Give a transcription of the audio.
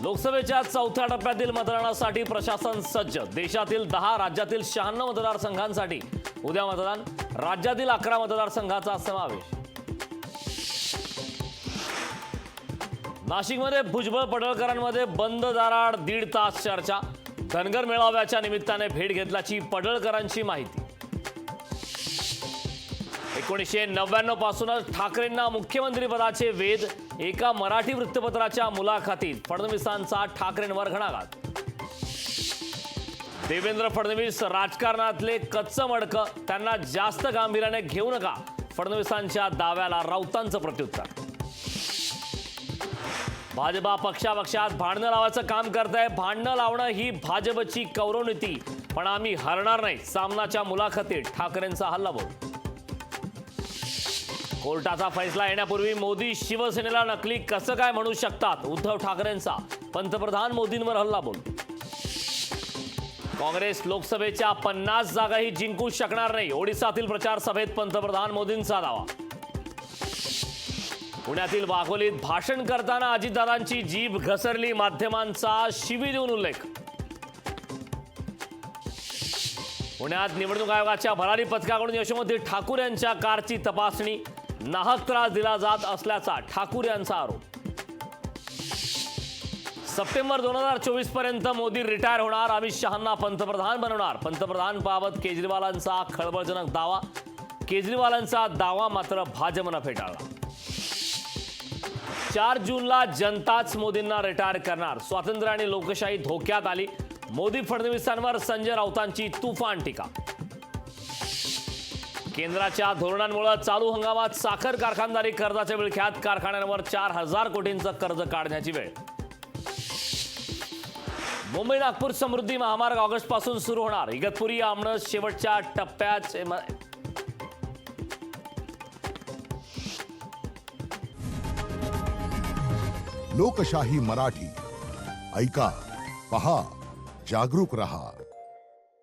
लोकसभेच्या चौथ्या टप्प्यातील मतदानासाठी प्रशासन सज्ज। देशातील 10 राज्यातील 96 मतदारसंघांसाठी उद्या मतदान। राज्यातील 11 मतदारसंघाचा समावेश। नाशिकमध्ये भुजबळ पडळकरांमध्ये बंद दाराआड 1.5 तास चर्चा। धनगर मेळाव्याच्या निमित्ताने भेट घेतल्याची पडळकरांची माहिती। 1999 पासूनच ठाकरेंना मुख्यमंत्रीपदाचे वेध। एका मराठी वृत्तपत्राच्या मुलाखतीत फडणवीसांचा ठाकरेंवर घणाघात। देवेंद्र फडणवीस राजकारणातले कच्चं मडकं, त्यांना जास्त गांभीर्याने घेऊ नका। फडणवीसांच्या दाव्याला राऊतांचं प्रत्युत्तर। भाजपा पक्षात भांडणं लावायचं काम करताय। भांडणं लावणं ही भाजपची कौरवनीती, पण आम्ही हरणार नाही। सामनाच्या मुलाखतीत ठाकरेंचा हल्लाबोल। कोर्टाचा फैसला येण्यापूर्वी मोदी शिवसेनेला नकली कसं काय म्हणू शकतात? उद्धव ठाकरेंचा पंतप्रधान मोदींवर हल्लाबोल। काँग्रेस लोकसभेच्या 50 जागाही जिंकू शकणार नाही। ओडिसातील प्रचार सभेत पंतप्रधान मोदींचा दावा। पुण्यातील वाघोलीत भाषण करताना अजितदादांची जीभ घसरली। माध्यमांचा शिवी देऊन उल्लेख। पुण्यात निवडणूक आयोगाच्या भरारी पथकाकडून यशोमती ठाकूर यांच्या कारची तपासणी। नाहक त्रास दिला जात असल्याचा ठाकूर यांचा आरोप। सप्टेंबर 2024 पर्यंत मोदी रिटायर होणार। अमित शहांना पंतप्रधान बनवणार। पंतप्रधानबाबत केजरीवालांचा खळबळजनक दावा। केजरीवालांचा दावा मात्र भाजपनं फेटाळला। 4 जूनला जनताच मोदींना रिटायर करणार। स्वातंत्र्य आणि लोकशाही धोक्यात आली। मोदी फडणवीसांवर संजय राऊतांची तुफान टीका। केंद्राच्या धोरणांमुळे चालू हंगामात साखर कारखानदारी कर्जाच्या विळख्यात। कारखान्यांवर 4000 कोटींचं कर्ज काढण्याची वेळ। मुंबई नागपूर समृद्धी महामार्ग ऑगस्ट पासून सुरू होणार। इगतपुरी आमणस शेवटच्या टप्प्यात। लोकशाही मराठी ऐका, पहा, जागरूक रहा।